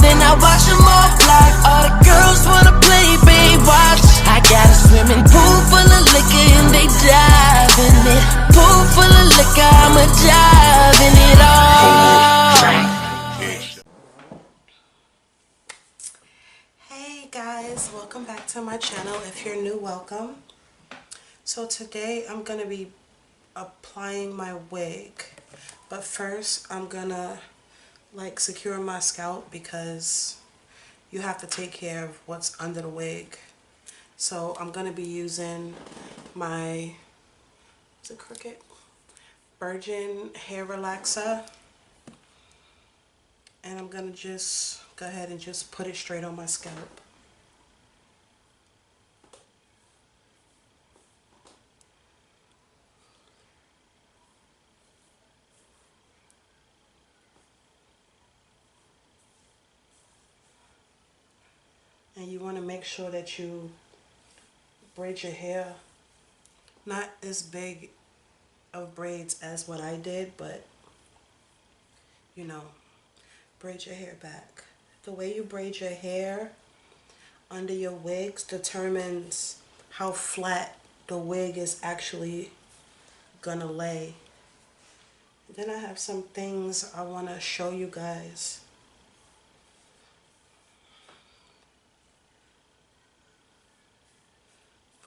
then I wash them off like all the girls wanna play Baywatch. I got a swimming pool full of liquor and they dive in it. Pool full of liquor, I'ma dive in it all. Hey guys, welcome back to my channel. If you're new, welcome. So today I'm gonna be applying my wig, but first I'm gonna like secure my scalp because you have to take care of what's under the wig. So I'm gonna be using my, is it crooked? Virgin hair relaxer, and I'm gonna just go ahead and just put it straight on my scalp. And you want to make sure that you braid your hair, not as big of braids as what I did, but you know, braid your hair back. The way you braid your hair under your wigs determines how flat the wig is actually gonna lay. Then I have some things I want to show you guys.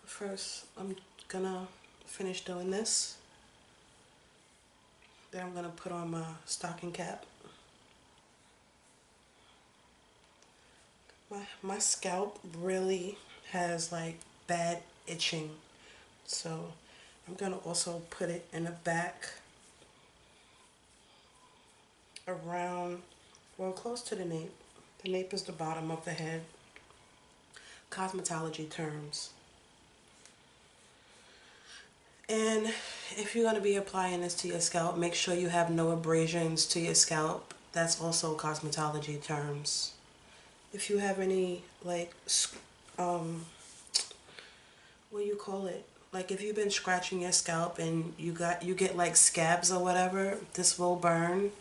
First, I'm gonna finish doing this. Then I'm gonna put on my stocking cap. My scalp really has like bad itching, so I'm gonna also put it in the back around, well, close to the nape. The nape is the bottom of the head. Cosmetology terms. And if you're going to be applying this to your scalp, make sure you have no abrasions to your scalp. That's also cosmetology terms. If you have any, like, what do you call it? Like if you've been scratching your scalp and you get like scabs or whatever, this will burn,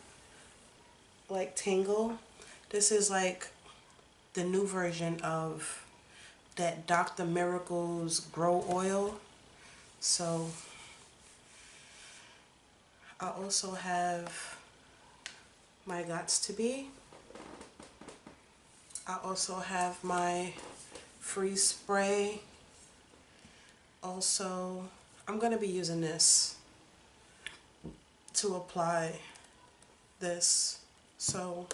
like tingle. This is like the new version of that Dr. Miracle's Grow Oil. So I also have my Gots to Be. I also have my freeze spray. Also, I'm going to be using this to apply this. So,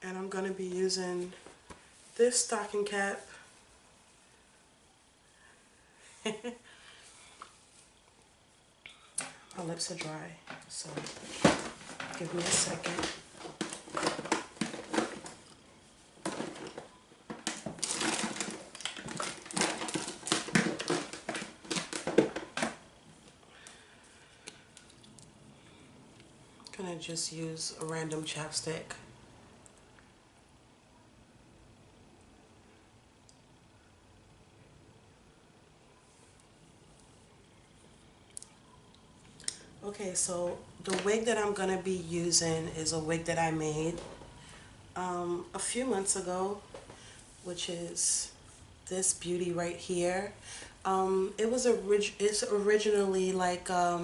and I'm going to be using this stocking cap. My lips are dry, so give me a second. I'm gonna just use a random chapstick. Okay, so the wig that I'm going to be using is a wig that I made a few months ago, which is this beauty right here. It's originally like a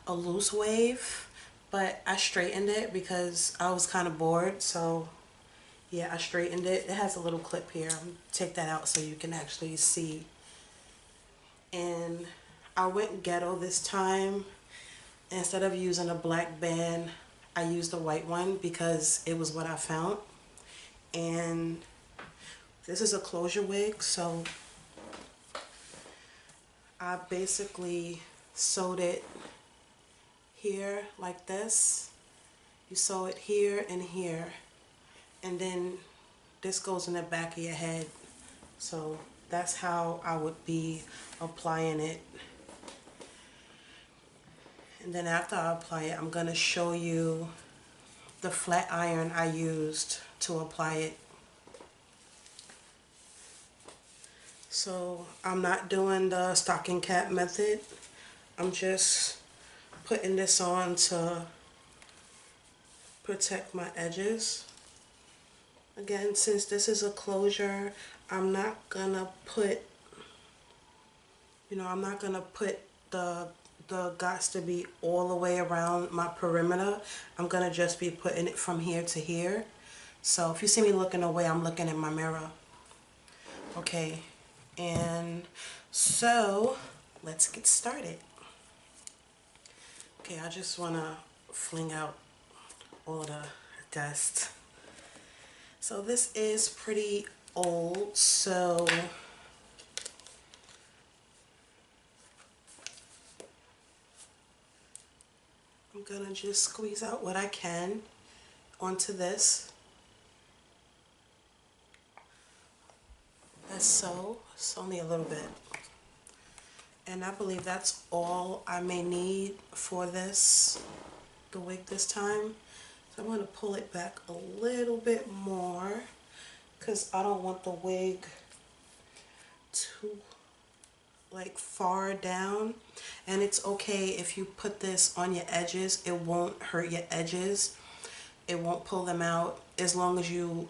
loose wave, but I straightened it because I was kind of bored. So yeah, I straightened it. It has a little clip here. I'll take that out so you can actually see. And I went ghetto this time. Instead of using a black band, I used a white one because it was what I found. And this is a closure wig, so I basically sewed it here like this. You sew it here and here, and then this goes in the back of your head. So that's how I would be applying it. And then after I apply it, I'm going to show you the flat iron I used to apply it. So I'm not doing the stocking cap method. I'm just putting this on to protect my edges. Again, since this is a closure, I'm not gonna put, I'm not gonna put the dots to be all the way around my perimeter. I'm gonna just be putting it from here to here. So if you see me looking away, I'm looking in my mirror. Okay, and so let's get started. Okay, I just wanna fling out all the dust. So this is pretty old, so I'm gonna just squeeze out what I can onto this. That's so, it's only a little bit. And I believe that's all I may need for this, the wig this time. So I'm going to pull it back a little bit more because I don't want the wig too like far down. And it's okay if you put this on your edges. It won't hurt your edges. It won't pull them out as long as you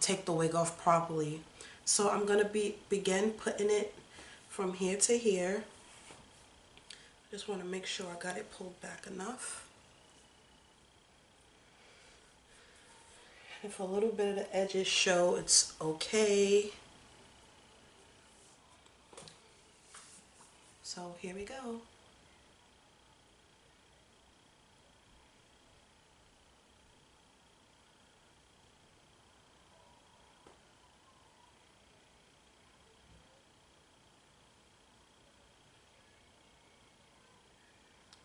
take the wig off properly. So I'm going to begin putting it from here to here. Just want to make sure I got it pulled back enough. If a little bit of the edges show, it's okay. So here we go.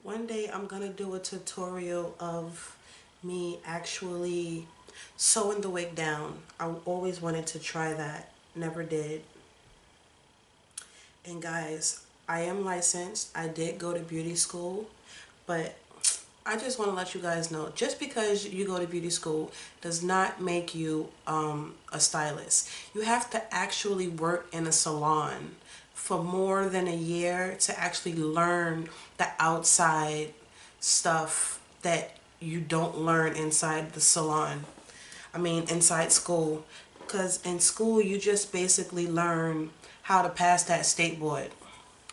One day I'm gonna do a tutorial of me actually sewing the wig down. I always wanted to try that, never did. And guys, I am licensed. I did go to beauty school, but I just want to let you guys know, just because you go to beauty school does not make you a stylist. You have to actually work in a salon for more than a year to actually learn the outside stuff that you don't learn inside the salon. I mean, inside school. Because in school, you just basically learn how to pass that state board.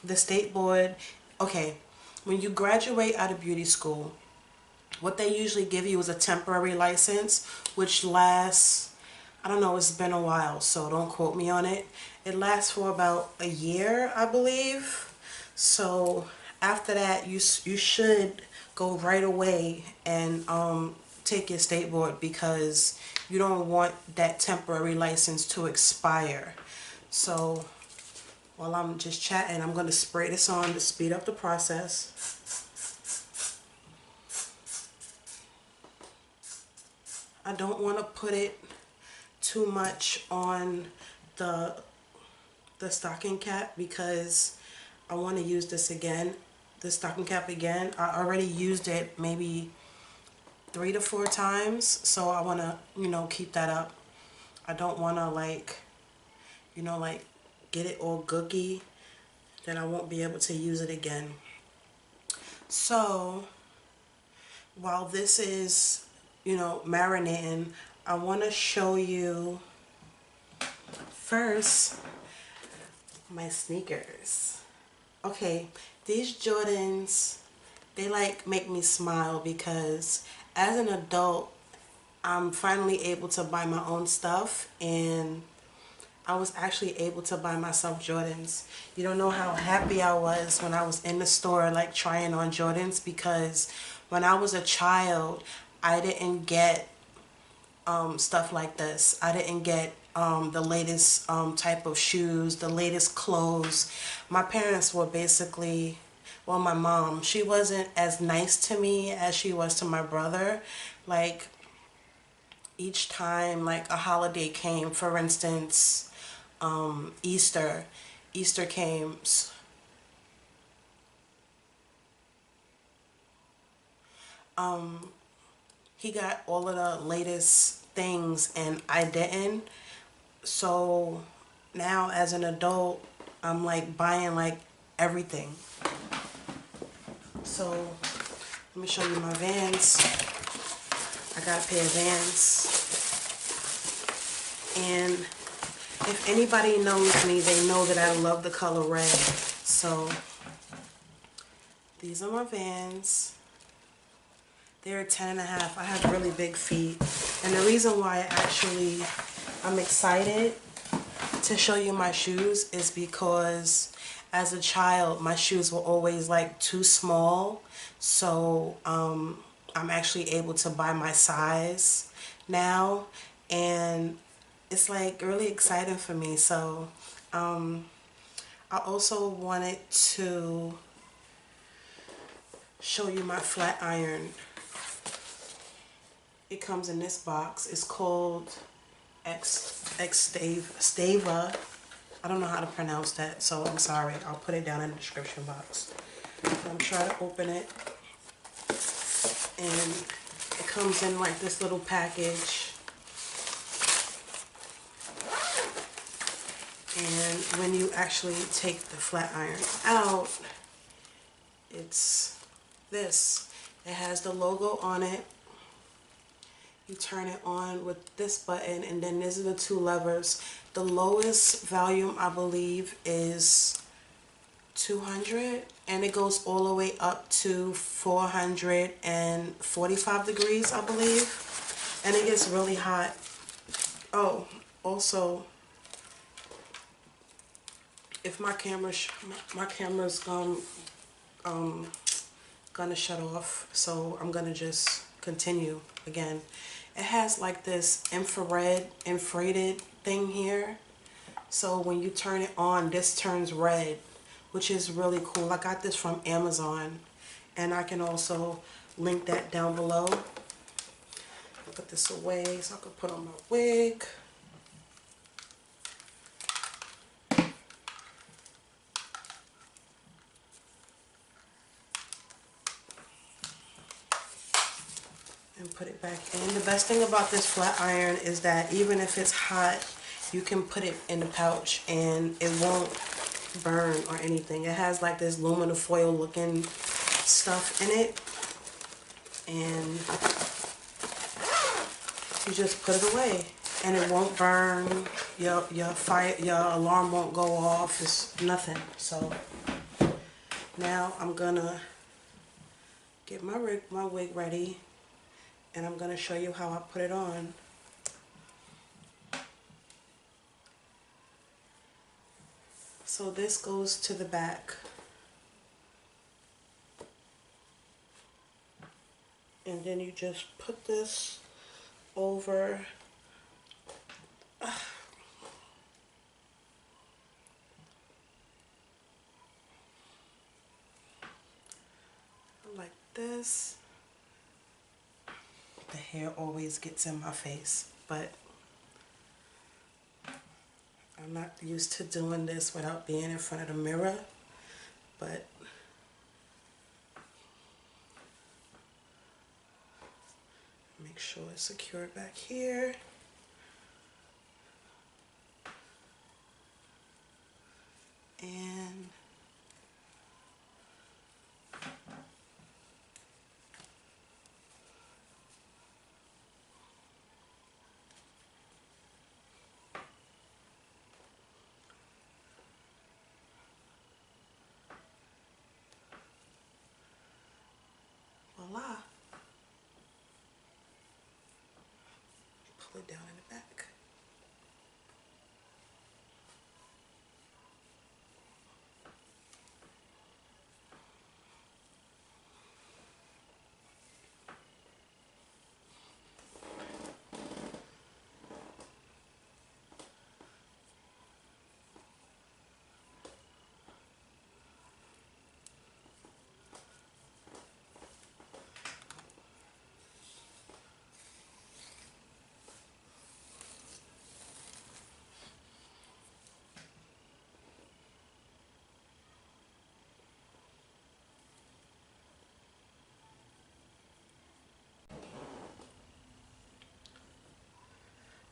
The state board, okay, when you graduate out of beauty school, what they usually give you is a temporary license, which lasts, I don't know, it's been a while, so don't quote me on it. It lasts for about a year, I believe. So after that, you should go right away and take your state board, because you don't want that temporary license to expire. So while I'm just chatting, I'm going to spray this on to speed up the process. I don't want to put it too much on the stocking cap, because I want to use this again, the stocking cap again. I already used it maybe 3 to 4 times, so I want to, keep that up. I don't want to like get it all gooky, then I won't be able to use it again. So while this is, marinating, I want to show you first my sneakers. Okay, these Jordans, they like make me smile, because as an adult, I'm finally able to buy my own stuff, and I was actually able to buy myself Jordans. You don't know how happy I was when I was in the store like trying on Jordans, because when I was a child, I didn't get stuff like this. I didn't get the latest type of shoes, the latest clothes. My parents were basically, well, my mom, she wasn't as nice to me as she was to my brother. Like, each time like a holiday came, for instance, Easter came, he got all of the latest things and I didn't. So now as an adult, I'm like buying like everything. So let me show you my Vans. I got a pair of Vans. And if anybody knows me, they know that I love the color red. So these are my Vans. They're 10.5. I have really big feet. And the reason why I'm excited to show you my shoes is because as a child, my shoes were always like too small. So I'm actually able to buy my size now. And it's like really exciting for me. So I also wanted to show you my flat iron. It comes in this box. It's called Stava. I don't know how to pronounce that, so I'm sorry. I'll put it down in the description box. I'm trying to open it, and it comes in like this little package. And when you actually take the flat iron out, it's this. It has the logo on it. You turn it on with this button, and then these are the two levers. The lowest volume, I believe, is 200, and it goes all the way up to 445 degrees, I believe, and it gets really hot. Oh, also, if my camera's gonna shut off, so I'm gonna just continue again. It has like this infrared thing here, so when you turn it on, this turns red, which is really cool. I got this from Amazon, and I can also link that down below. Put this away so I can put on my wig. And put it back in. The best thing about this flat iron is that even if it's hot, you can put it in the pouch and it won't burn or anything. It has like this aluminum foil looking stuff in it, and you just put it away and it won't burn. Your alarm won't go off. It's nothing. So now I'm gonna get my wig ready, and I'm gonna show you how I put it on. So this goes to the back, and then you just put this over like this. The hair always gets in my face, but I'm not used to doing this without being in front of the mirror, but make sure it's secured back here. And voila. Pull it down in the back.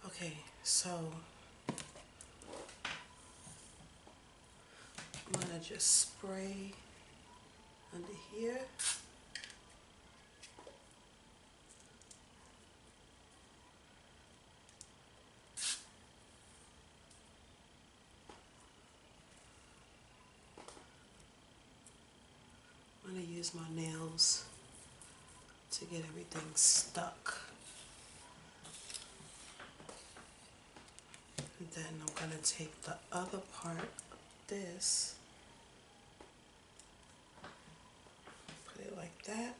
Okay, so I'm gonna just spray under here. use my nails to get everything stuck. And then I'm going to take the other part of this, put it like that.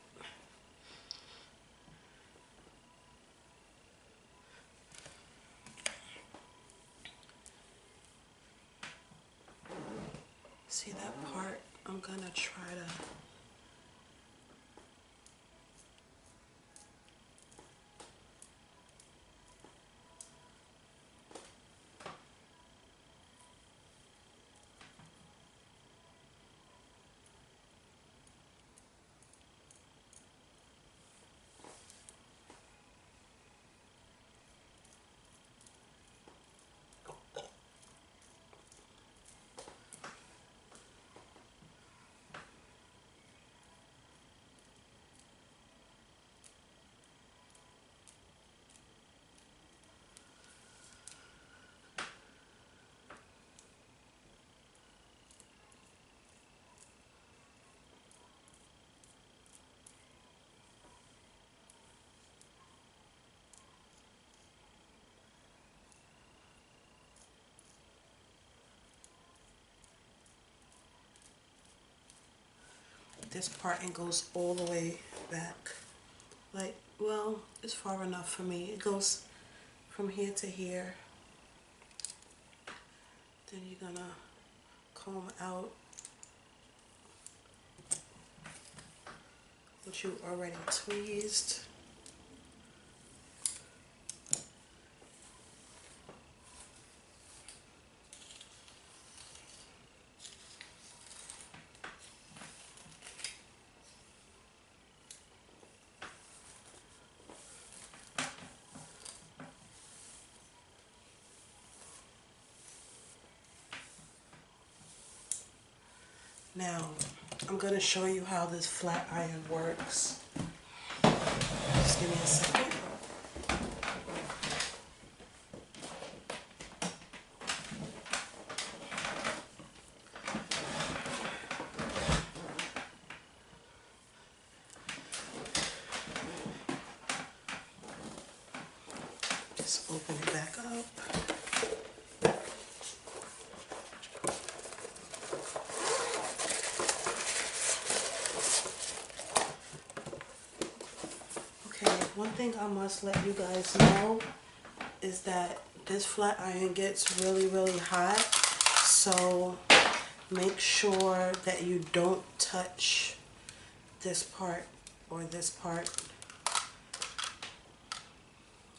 See that part? I'm going to try to this part and goes all the way back. Like, well, it's far enough for me. It goes from here to here. Then you're gonna comb out what you already tweezed. Now, I'm going to show you how this flat iron works. Just give me a second. Just open it back up. One thing I must let you guys know is that this flat iron gets really, really hot. So make sure that you don't touch this part or this part.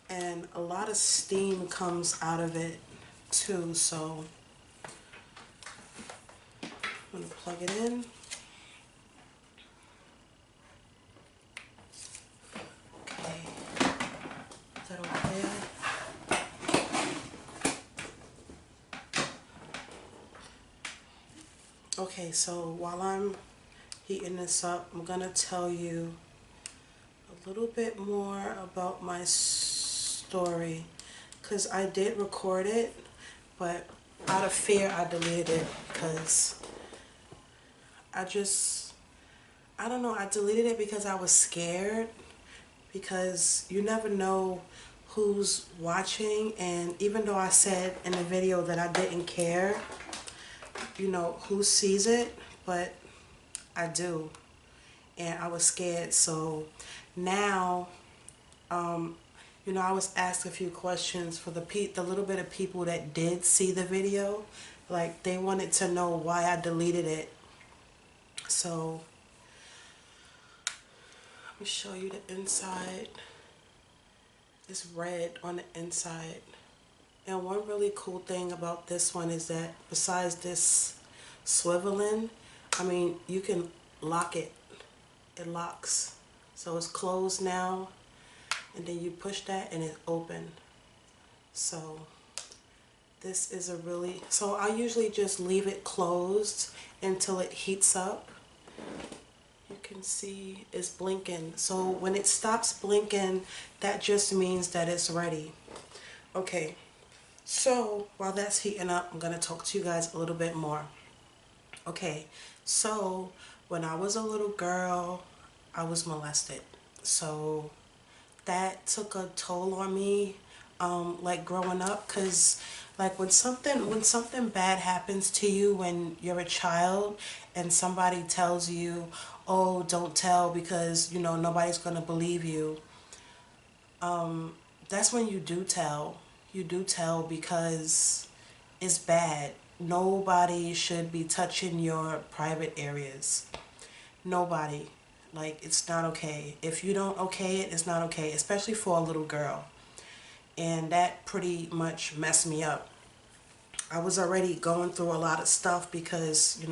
And a lot of steam comes out of it too. So I'm going to plug it in. Okay, so while I'm heating this up, I'm gonna tell you a little bit more about my story, because I did record it, but out of fear I deleted it because I don't know, I deleted it because I was scared, because you never know who's watching. And even though I said in the video that I didn't care, you know, who sees it, but I do, and I was scared. So now, you know, I was asked a few questions for the little bit of people that did see the video. Like, they wanted to know why I deleted it. So let me show you the inside. It's red on the inside. And one really cool thing about this one is that besides this swiveling, I mean, you can lock it. It locks. So it's closed now. And then you push that and it's open. So this is a really, so I usually just leave it closed until it heats up. You can see it's blinking. So when it stops blinking, that just means that it's ready. Okay. So while that's heating up, I'm going to talk to you guys a little bit more. Okay, so When I was a little girl, I was molested. So that took a toll on me, like growing up, because like when something bad happens to you when you're a child and somebody tells you, oh, don't tell because nobody's going to believe you, that's when you do tell. You do tell because it's bad. Nobody should be touching your private areas. Nobody. Like, it's not okay. If you don't okay it, it's not okay, especially for a little girl. And that pretty much messed me up. I was already going through a lot of stuff because,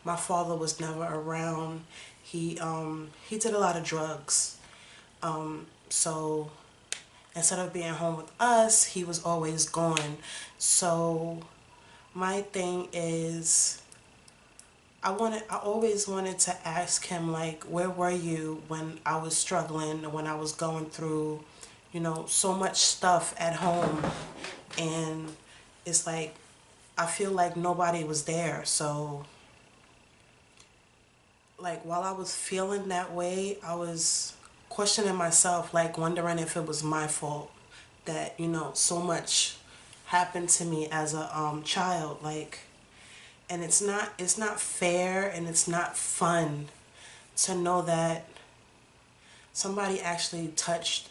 my father was never around. He did a lot of drugs. So instead of being home with us, he was always gone. So my thing is, I always wanted to ask him, like, where were you when I was struggling, when I was going through, so much stuff at home. And it's like, I feel like nobody was there. So like, while I was feeling that way, I was questioning myself, like wondering if it was my fault that, so much happened to me as a child. Like, and it's not fair and it's not fun to know that somebody actually touched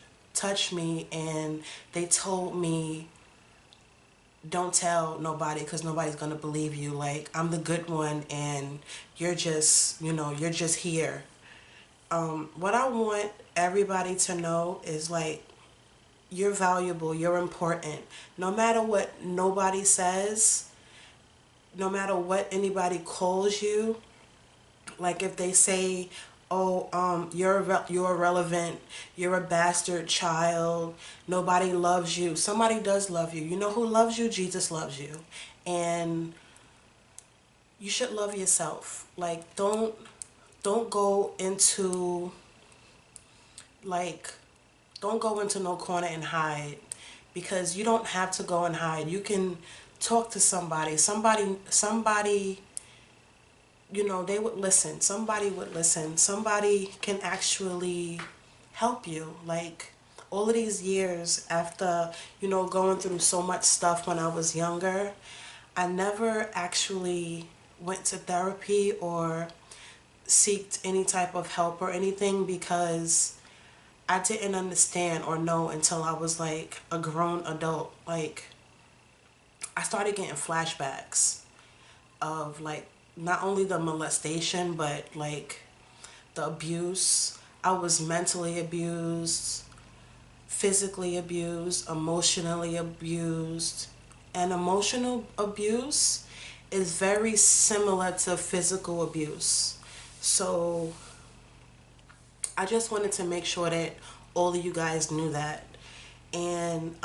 me and they told me, don't tell nobody because nobody's going to believe you. Like, I'm the good one and you're just here. What I want everybody to know is, like, you're valuable, you're important. No matter what nobody says, no matter what anybody calls you, like if they say, oh, you're irrelevant, you're a bastard child, nobody loves you. Somebody does love you. You know who loves you? Jesus loves you. And you should love yourself. Like, don't go into, like, don't go into no corner and hide, because you don't have to go and hide. You can talk to somebody. Somebody, they would listen. Somebody would listen. Somebody can actually help you. Like, all of these years after, going through so much stuff when I was younger, I never actually went to therapy or seeked any type of help or anything, because I didn't understand or know until I was like a grown adult. Like, I started getting flashbacks of, like, not only the molestation, but like the abuse. I was mentally abused, physically abused, emotionally abused. And emotional abuse is very similar to physical abuse. So I just wanted to make sure that all of you guys knew that. And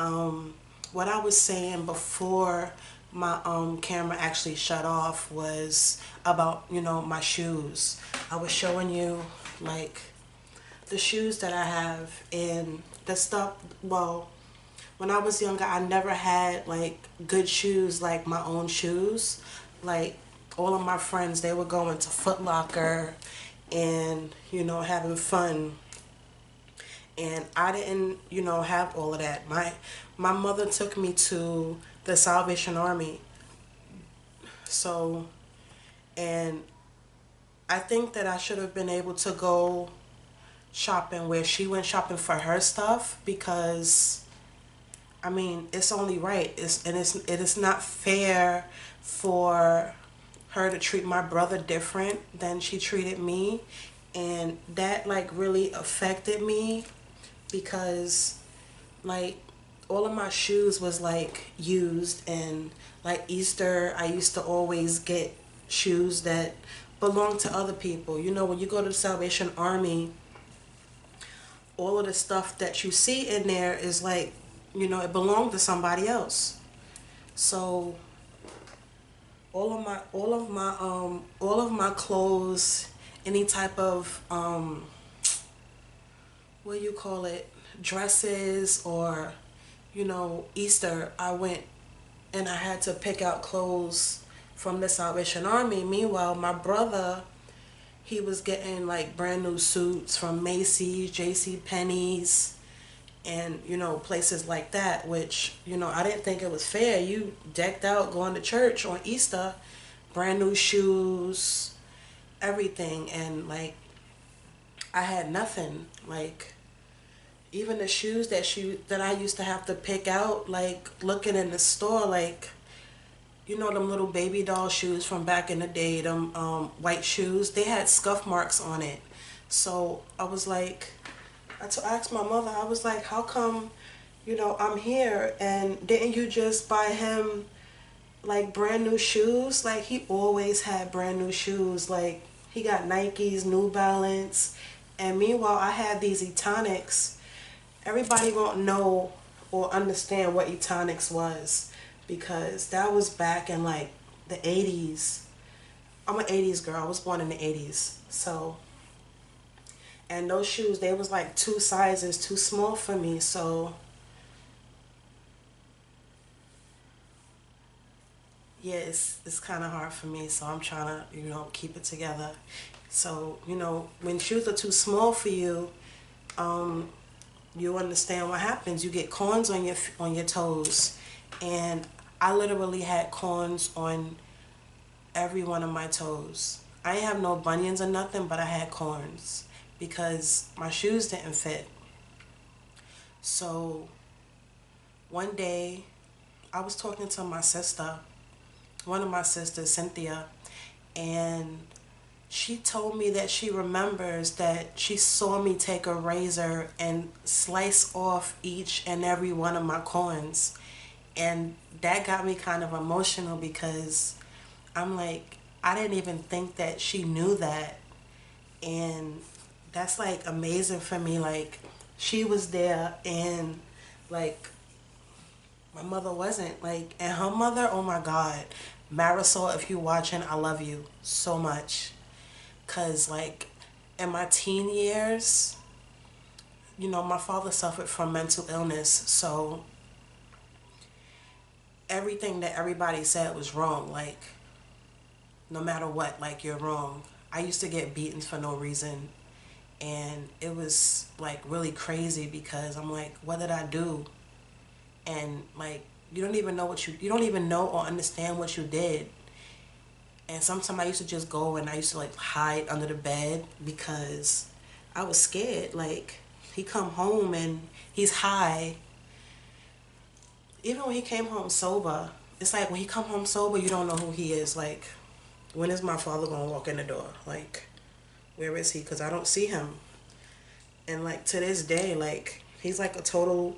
what I was saying before my camera actually shut off was about, my shoes. I was showing you, like, the shoes that I have and the stuff. Well, when I was younger, I never had, like, good shoes, like my own shoes. Like, all of my friends, they were going to Foot Locker and, having fun. And I didn't, have all of that. My mother took me to the Salvation Army. So, and I think that I should have been able to go shopping where she went shopping for her stuff, because I mean, it's only right. It is not fair for her to treat my brother different than she treated me. And that, like, really affected me, because, like, all of my shoes was, like, used. And like Easter, I used to always get shoes that belong to other people. When you go to the Salvation Army, all of the stuff that you see in there is like, it belonged to somebody else. So all of my clothes, any type of what do you call it, dresses, or Easter, I went and I had to pick out clothes from the Salvation Army. Meanwhile, my brother, he was getting like brand new suits from Macy's, JC Penney's, and places like that, which I didn't think it was fair. You decked out going to church on Easter, brand new shoes, everything, and like I had nothing. Like even the shoes that I used to have to pick out, like looking in the store, like them little baby doll shoes from back in the day, them white shoes, they had scuff marks on it. So I was like, I asked my mother, I was like, how come, I'm here and didn't you just buy him like brand new shoes? Like he always had brand new shoes. Like he got Nikes, New Balance, and meanwhile I had these Etonics. Everybody won't know or understand what Etonics was because that was back in like the 80s. I'm an 80s girl. I was born in the 80s. So, and those shoes, they was like 2 sizes too small for me. So, yeah, it's kind of hard for me. So I'm trying to, keep it together. So, when shoes are too small for you, you understand what happens. You get corns on your toes, and I literally had corns on every one of my toes. I didn't have no bunions or nothing, but I had corns because my shoes didn't fit. So one day I was talking to my sister, one of my sisters, Cynthia, and she told me that she remembers that she saw me take a razor and slice off each and every one of my corns. And that got me kind of emotional because I'm like, I didn't even think that she knew that. And that's like amazing for me. Like she was there and like my mother wasn't. Like, and her mother, oh my God. Marisol, if you're watching, I love you so much. Because like in my teen years, my father suffered from mental illness. So everything that everybody said was wrong. Like no matter what, like you're wrong. I used to get beaten for no reason. And it was like really crazy because I'm like, what did I do? And like, you don't even know or understand what you did. And sometimes I used to just go and I used to like hide under the bed because I was scared. Like he come home and he's high. Even when he came home sober, it's like when he come home sober, you don't know who he is. Like, when is my father gonna walk in the door? Like, where is he? Because I don't see him. And like to this day, like he's like a total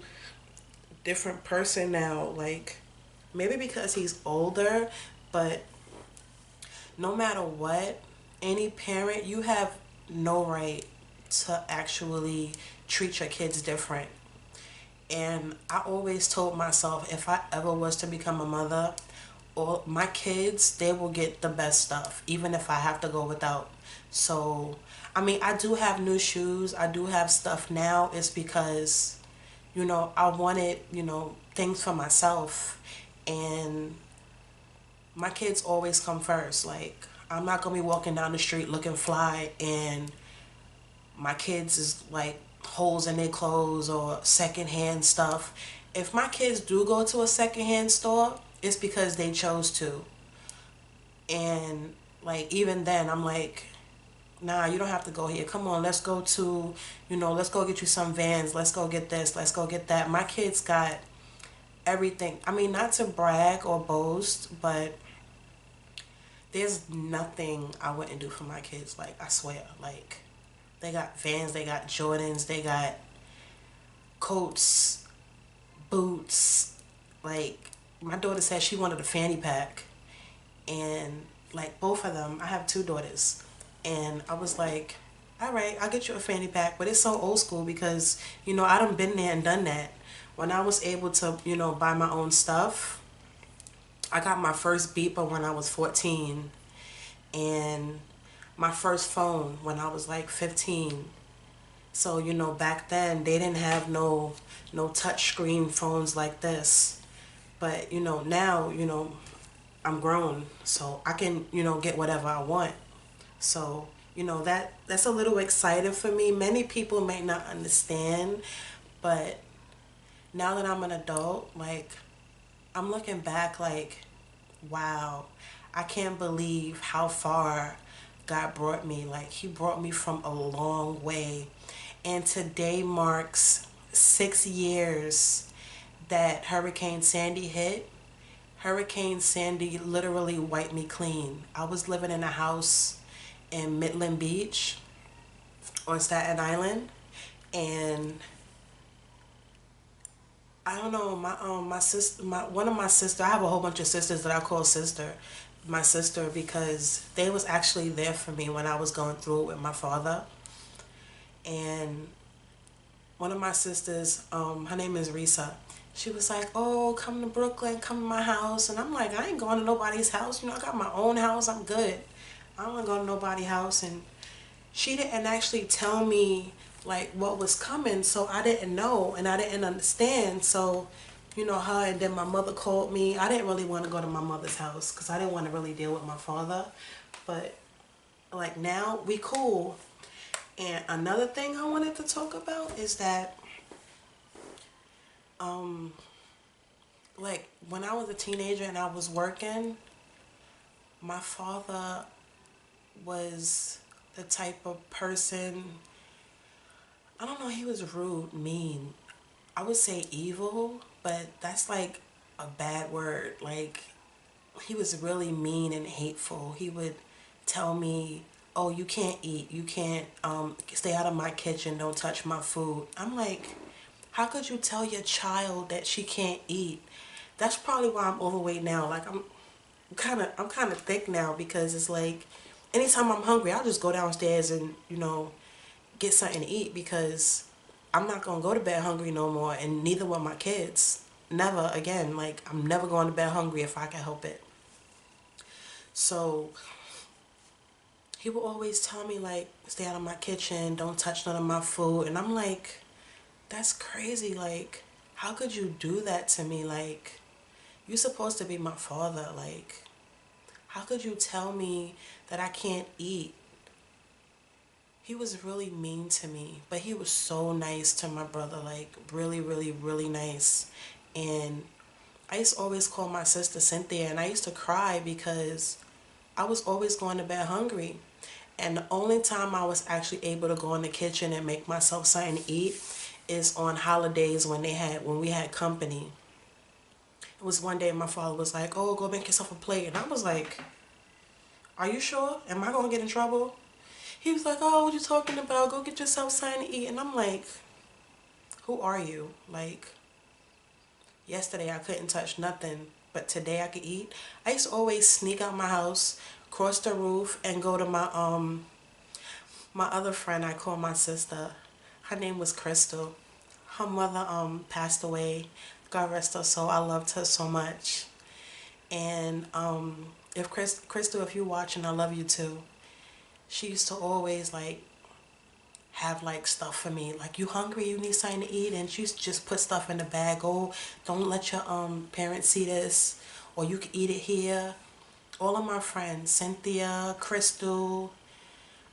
different person now. Like maybe because he's older, but no matter what, any parent, you have no right to actually treat your kids different. And I always told myself if I ever was to become a mother, all my kids, they will get the best stuff, even if I have to go without. So, I mean, I do have new shoes. I do have stuff now. It's because, I wanted, things for myself. And my kids always come first. Like, I'm not going to be walking down the street looking fly and my kids is like holes in their clothes or secondhand stuff. If my kids do go to a secondhand store, it's because they chose to. And like even then I'm like, nah, you don't have to go here. Come on, let's go to, let's go get you some Vans. Let's go get this. Let's go get that. My kids got everything. I mean, not to brag or boast, but there's nothing I wouldn't do for my kids. Like, I swear. Like, they got Vans, they got Jordans, they got coats, boots. Like, my daughter said she wanted a fanny pack. And, like, both of them, I have 2 daughters. And I was like, all right, I'll get you a fanny pack. But it's so old school because, I done been there and done that. When I was able to, buy my own stuff, I got my first beeper when I was 14. And my first phone when I was like 15. So, back then they didn't have no touch screen phones like this. But, now, I'm grown. So I can, get whatever I want. So You know, that's a little exciting for me. Many people may not understand, but now that I'm an adult, like, I'm looking back like, wow, I can't believe how far God brought me. Like, He brought me from a long way. And today marks 6 years that Hurricane Sandy hit. Hurricane Sandy literally wiped me clean. I was living in a house in Midland Beach on Staten Island, and I don't know, my sister, one of my sister, I have a whole bunch of sisters that I call my sister, because they was actually there for me when I was going through it with my father. And one of my sisters, her name is Risa. She was like, "Oh, come to Brooklyn, come to my house." And I'm like, "I ain't going to nobody's house. You know, I got my own house. I'm good. I don't want to go to nobody's house." And she didn't actually tell me like what was coming, so I didn't know and I didn't understand. So, you know, her and then my mother called me. I didn't really want to go to my mother's house because I didn't want to really deal with my father. But like now we cool. And another thing I wanted to talk about is that like when I was a teenager and I was working, my father was the type of person, I don't know, he was rude, mean. I would say evil, but that's like a bad word. Like, he was really mean and hateful. He would tell me, "Oh, you can't eat. You can't stay out of my kitchen. Don't touch my food." I'm like, how could you tell your child that she can't eat? That's probably why I'm overweight now. Like, I'm kind of thick now, because it's like anytime I'm hungry, I'll just go downstairs and, you know, get something to eat, because I'm not going to go to bed hungry no more, and neither will my kids. Never again. Like, I'm never going to bed hungry if I can help it. So he would always tell me, like, stay out of my kitchen, don't touch none of my food. And I'm like, that's crazy. Like, how could you do that to me? Like, you're supposed to be my father. Like, how could you tell me that I can't eat? He was really mean to me, but he was so nice to my brother, like really, really, really nice. And I used to always call my sister Cynthia, and I used to cry because I was always going to bed hungry. And the only time I was actually able to go in the kitchen and make myself something to eat is on holidays when we had company. It was one day my father was like, "Oh, go make yourself a plate." And I was like, "Are you sure? Am I going to get in trouble?" He was like, "Oh, what you talking about? Go get yourself something to eat." And I'm like, who are you? Like, yesterday I couldn't touch nothing, but today I could eat. I used to always sneak out my house, cross the roof, and go to my other friend I call my sister. Her name was Crystal. Her mother passed away. God rest her soul. I loved her so much. And if Crystal, if you're watching, I love you too. She used to always like have like stuff for me, like, "You hungry, you need something to eat?" And she used to just put stuff in the bag. "Oh, don't let your parents see this, or you can eat it here." All of my friends, Cynthia, Crystal,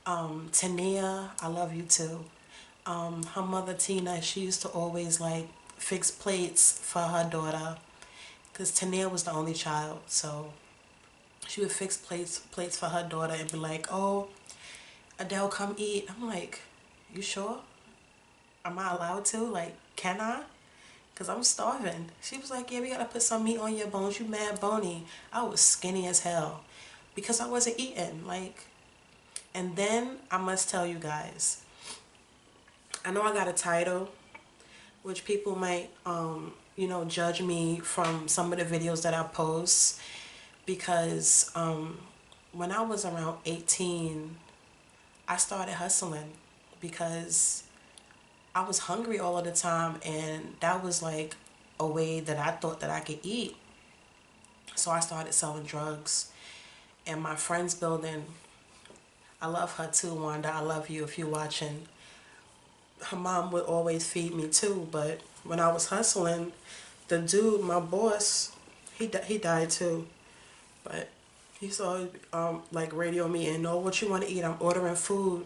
Tania, I love you too. Her mother Tina, she used to always like fix plates for her daughter, because Tania was the only child. So she would fix plates for her daughter and be like, "Oh, Adele, come eat." I'm like, "You sure? Am I allowed to? Like, can I? Because I'm starving." She was like, "Yeah, we got to put some meat on your bones. You mad bony." I was skinny as hell because I wasn't eating. Like, and then I must tell you guys, I know I got a title, which people might, you know, judge me from some of the videos that I post, because when I was around 18, I started hustling because I was hungry all of the time, and that was like a way that I thought that I could eat. So I started selling drugs. And my friend's building, I love her too, Wanda. I love you if you're watching. Her mom would always feed me too, but when I was hustling, the dude, my boss, he died too. But he used to always like radio me and know what you want to eat. I'm ordering food,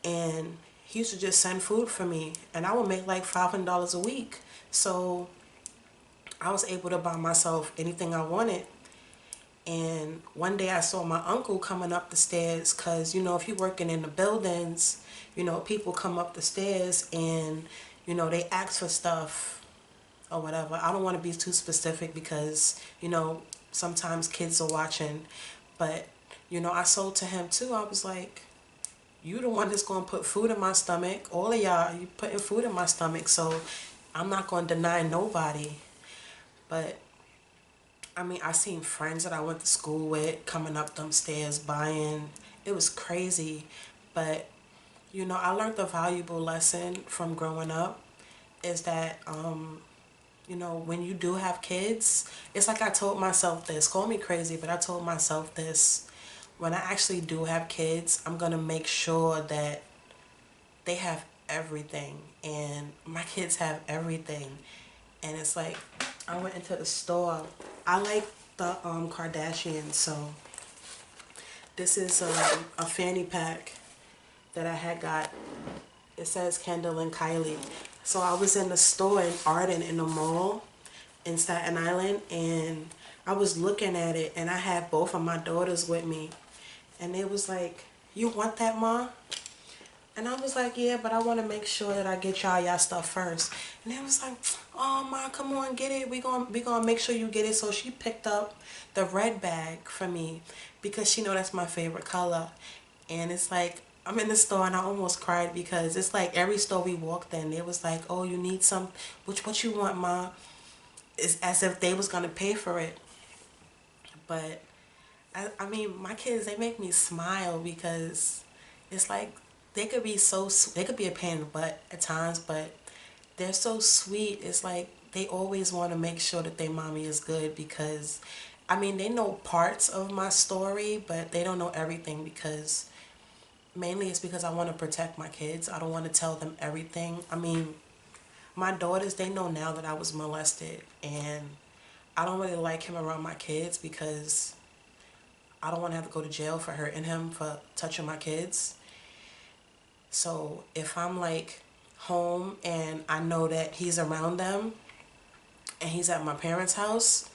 and he used to just send food for me, and I would make like $500 a week. So I was able to buy myself anything I wanted. And one day I saw my uncle coming up the stairs, because you know, if you're working in the buildings, you know, people come up the stairs and you know, they ask for stuff or whatever. I don't want to be too specific because you know, sometimes kids are watching, but you know, I sold to him too. I was like, you the one that's going to put food in my stomach. All of y'all, you putting food in my stomach, so I'm not going to deny nobody. But I mean, I seen friends that I went to school with coming up them stairs buying. It was crazy. But, you know, I learned a valuable lesson from growing up is that, you know, when you do have kids, it's like I told myself this. Call me crazy, but I told myself this. When I actually do have kids, I'm going to make sure that they have everything. And my kids have everything. And it's like, I went into the store. I like the Kardashians, so this is a fanny pack that I had got. It says Kendall and Kylie. So I was in the store in Arden in the mall in Staten Island, and I was looking at it, and I had both of my daughters with me, and they was like, "You want that, Ma?" And I was like, yeah, but I want to make sure that I get y'all stuff first. And they was like, oh, Ma, come on, get it. We gonna make sure you get it. So she picked up the red bag for me because she know that's my favorite color. And it's like, I'm in the store and I almost cried because it's like every store we walked in, they was like, oh, you need some, what you want, Ma? It's as if they was going to pay for it. But, I mean, my kids, they make me smile because it's like, they could be they could be a pain in the butt at times, but they're so sweet. It's like they always want to make sure that their mommy is good because, I mean, they know parts of my story, but they don't know everything because, mainly it's because I want to protect my kids. I don't want to tell them everything. I mean, my daughters, they know now that I was molested, and I don't really like him around my kids because I don't want to have to go to jail for hurting him for touching my kids. So if I'm like home and I know that he's around them and he's at my parents' house,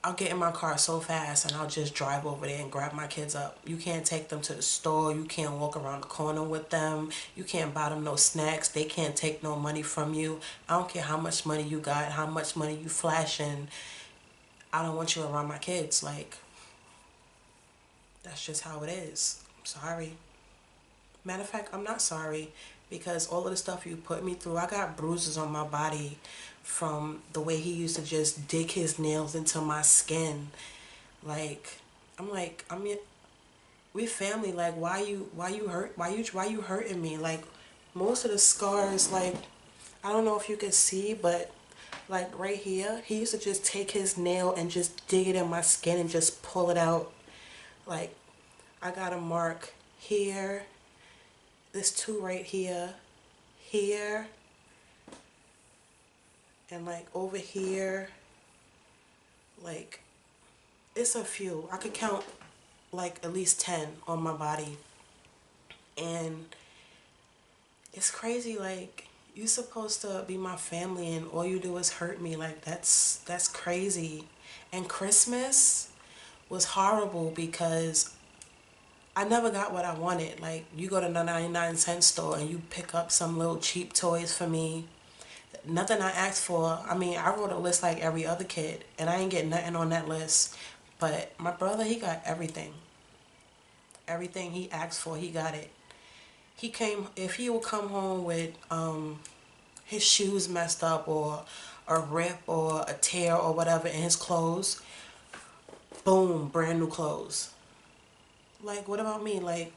I'll get in my car so fast and I'll just drive over there and grab my kids up. You can't take them to the store. You can't walk around the corner with them. You can't buy them no snacks. They can't take no money from you. I don't care how much money you got, how much money you flashing. I don't want you around my kids. Like, that's just how it is. I'm sorry. Matter of fact, I'm not sorry because all of the stuff you put me through, I got bruises on my body from the way he used to just dig his nails into my skin. Like, I'm like, I mean, we family. Like, why you hurting me? Like, most of the scars, like, I don't know if you can see, but like right here, he used to just take his nail and just dig it in my skin and just pull it out. Like, I got a mark here. There's two right here, here, and like over here. Like, it's a few. I could count like at least 10 on my body. And it's crazy, like, you supposed to be my family and all you do is hurt me. Like, that's crazy. And Christmas was horrible because I never got what I wanted. Like, you go to the 99-cent store and you pick up some little cheap toys for me. Nothing I asked for. I mean, I wrote a list like every other kid, and I ain't get nothing on that list. But my brother, he got everything. Everything he asked for, he got it. If he would come home with his shoes messed up or a rip or a tear or whatever in his clothes, boom, brand new clothes. Like, what about me? Like,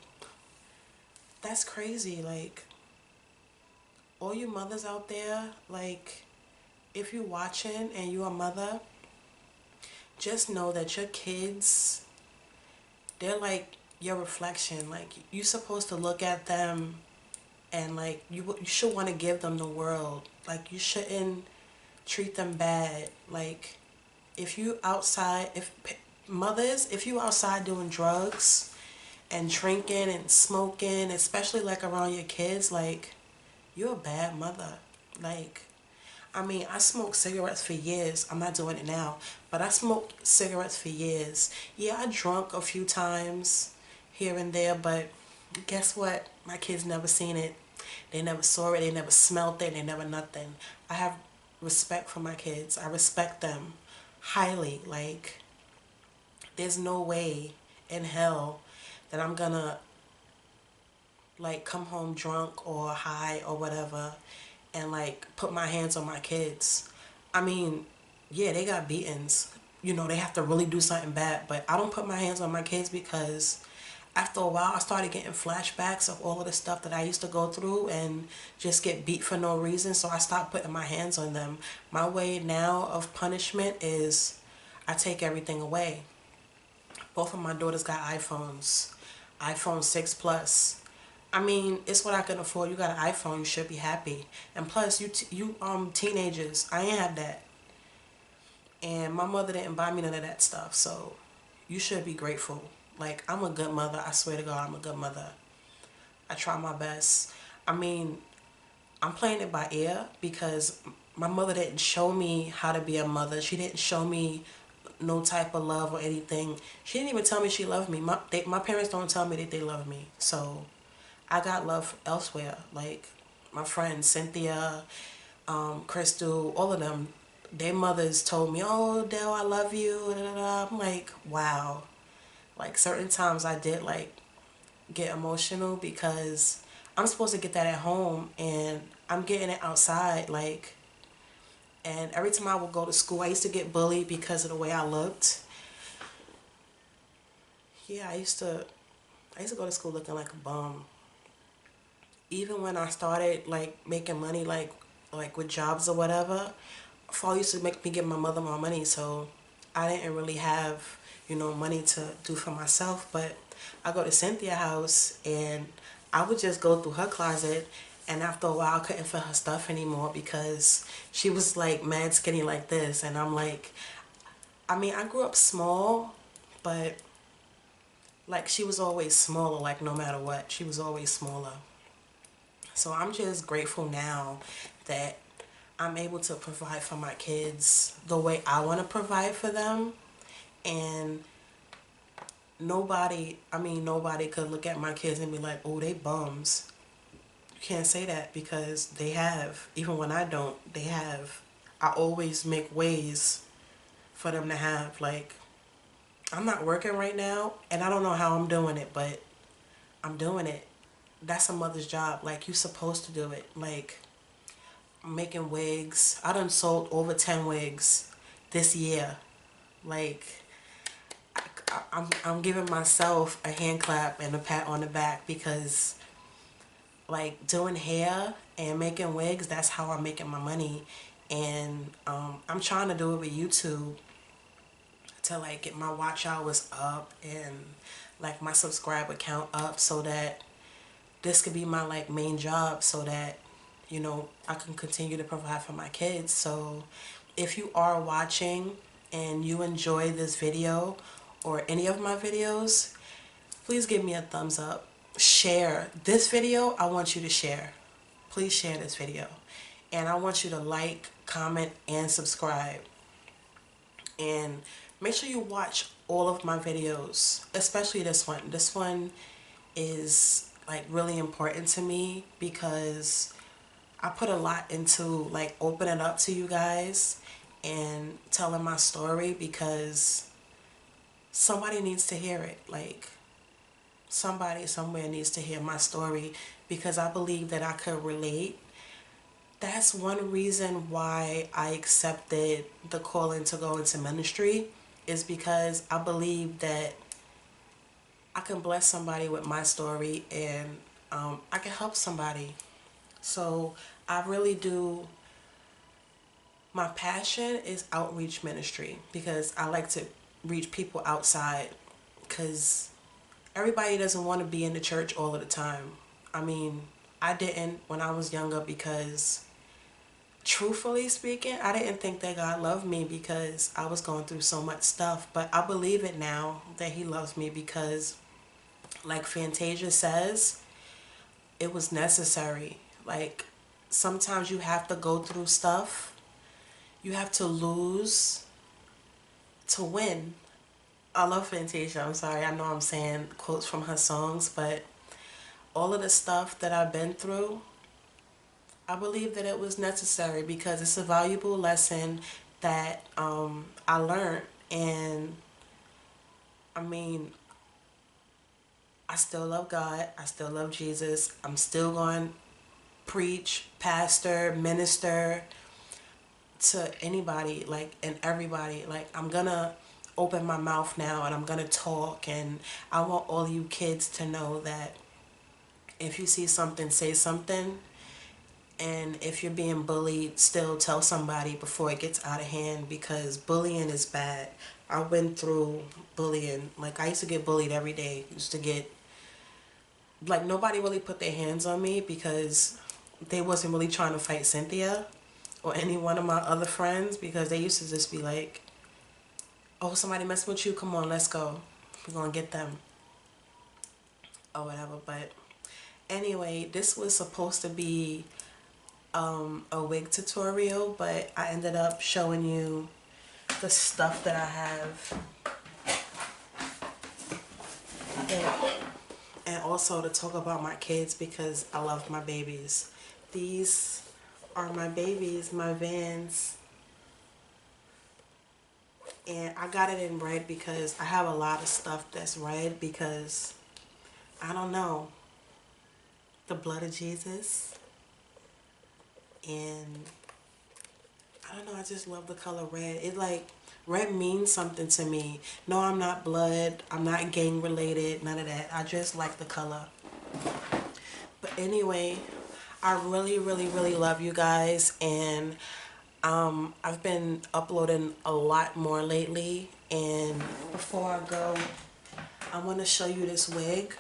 that's crazy. Like, all you mothers out there, like, if you're watching and you're a mother, just know that your kids, they're like your reflection. Like, you're supposed to look at them and, like, you should want to give them the world. Like, you shouldn't treat them bad. Like, if you outside, mothers, if you outside doing drugs and drinking and smoking, especially like around your kids, like, you're a bad mother. Like, I mean, I smoked cigarettes for years. I'm not doing it now, but I smoked cigarettes for years. Yeah, I drunk a few times here and there, but guess what? My kids never seen it. They never saw it. They never smelled it. They never nothing. I have respect for my kids. I respect them highly. Like, there's no way in hell that I'm gonna like come home drunk or high or whatever and like put my hands on my kids. I mean, yeah, they got beatings. You know, they have to really do something bad, but I don't put my hands on my kids because after a while I started getting flashbacks of all of the stuff that I used to go through and just get beat for no reason, so I stopped putting my hands on them. My way now of punishment is I take everything away. Both of my daughters got iPhones, iPhone 6 Plus. I mean, it's what I can afford. You got an iPhone, you should be happy. And plus, you teenagers, I ain't have that. And my mother didn't buy me none of that stuff, so you should be grateful. Like, I'm a good mother. I swear to God, I'm a good mother. I try my best. I mean, I'm playing it by ear because my mother didn't show me how to be a mother. She didn't show me no type of love or anything. She didn't even tell me she loved me. My parents don't tell me that they love me. So I got love elsewhere. Like my friends, Cynthia, Crystal, all of them, their mothers told me, "Oh, Dell, I love you." Da, da, da. I'm like, wow. Like certain times I did like get emotional because I'm supposed to get that at home and I'm getting it outside. Like, and every time I would go to school, I used to get bullied because of the way I looked. Yeah, I used to go to school looking like a bum. Even when I started like making money, like with jobs or whatever, fall used to make me give my mother more money, so I didn't really have, money to do for myself. But I go to Cynthia's house and I would just go through her closet, and after a while I couldn't fit her stuff anymore because she was like mad skinny like this, and I'm like, I mean, I grew up small, but like she was always smaller, like no matter what, she was always smaller. So I'm just grateful now that I'm able to provide for my kids the way I want to provide for them. And nobody could look at my kids and be like, oh, they bums. You can't say that because they have. Even when I don't, they have. I always make ways for them to have. Like, I'm not working right now and I don't know how I'm doing it, but I'm doing it. That's a mother's job. Like, you're supposed to do it. Like, I'm making wigs. I done sold over 10 wigs this year. Like, I'm giving myself a hand clap and a pat on the back because like doing hair and making wigs, that's how I'm making my money. And I'm trying to do it with YouTube to like get my watch hours up and like my subscriber count up so that this could be my like main job so that I can continue to provide for my kids. So if you are watching and you enjoy this video or any of my videos, please give me a thumbs up. Share this video. I want you to share. Please share this video. And I want you to like, comment, and subscribe. And make sure you watch all of my videos, especially this one. This one is like really important to me because I put a lot into like opening up to you guys and telling my story because somebody needs to hear it. Like, somebody somewhere needs to hear my story because I believe that I could relate. That's one reason why I accepted the calling to go into ministry, is because I believe that I can bless somebody with my story and I can help somebody. So I really do. My passion is outreach ministry because I like to reach people outside because everybody doesn't want to be in the church all of the time. I mean, I didn't when I was younger because truthfully speaking, I didn't think that God loved me because I was going through so much stuff. But I believe it now that he loves me because, like Fantasia says, it was necessary. Like, sometimes you have to go through stuff. You have to lose to win. I love Fantasia. I'm sorry. I know I'm saying quotes from her songs, but all of the stuff that I've been through, I believe that it was necessary because it's a valuable lesson that I learned. And I mean, I still love God. I still love Jesus. I'm still going to preach, pastor, minister to anybody, like, and everybody. Like, I'm going to open my mouth now and I'm going to talk. And I want all you kids to know that if you see something, say something. And if you're being bullied, still tell somebody before it gets out of hand, because bullying is bad. I went through bullying. Like, I used to get bullied every day. Used to get, like, nobody really put their hands on me because they wasn't really trying to fight Cynthia or any one of my other friends, because they used to just be like, oh, somebody messing with you? Come on, let's go. We're going to get them. Or whatever. But anyway, this was supposed to be a wig tutorial, but I ended up showing you the stuff that I have, and also to talk about my kids because I love my babies. These are my babies, my Vans, and I got it in red because I have a lot of stuff that's red because, I don't know, the blood of Jesus. And I don't know, I just love the color red. It, like, red means something to me. No, I'm not blood. I'm not gang related. None of that. I just like the color. But anyway, I really, really, really love you guys. And I've been uploading a lot more lately. And before I go, I want to show you this wig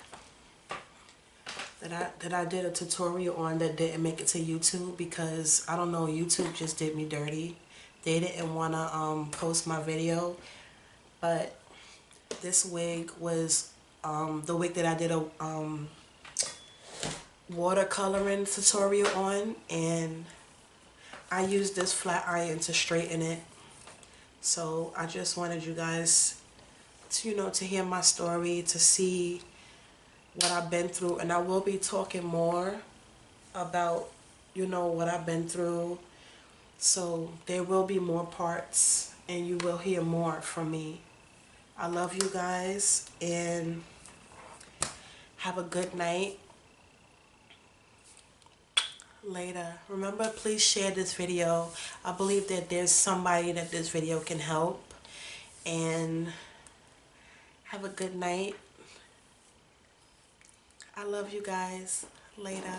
that I did a tutorial on that didn't make it to YouTube because, I don't know, YouTube just did me dirty. They didn't want to post my video. But this wig was the wig that I did a watercoloring tutorial on, and I used this flat iron to straighten it. So I just wanted you guys to, you know, to hear my story, to see what I've been through. And I will be talking more about, you know, what I've been through. So there will be more parts and you will hear more from me. I love you guys and have a good night. Later. Remember, please share this video. I believe that there's somebody that this video can help. And have a good night. I love you guys. Later.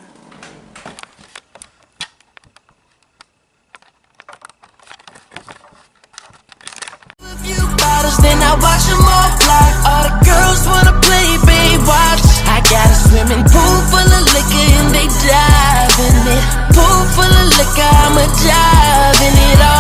A few bottles, then I watch them all fly. All the girls wanna play, babe, watch. I got a swimming pool full of liquor and they dive in it. Pool full of liquor, I'ma dive in it all.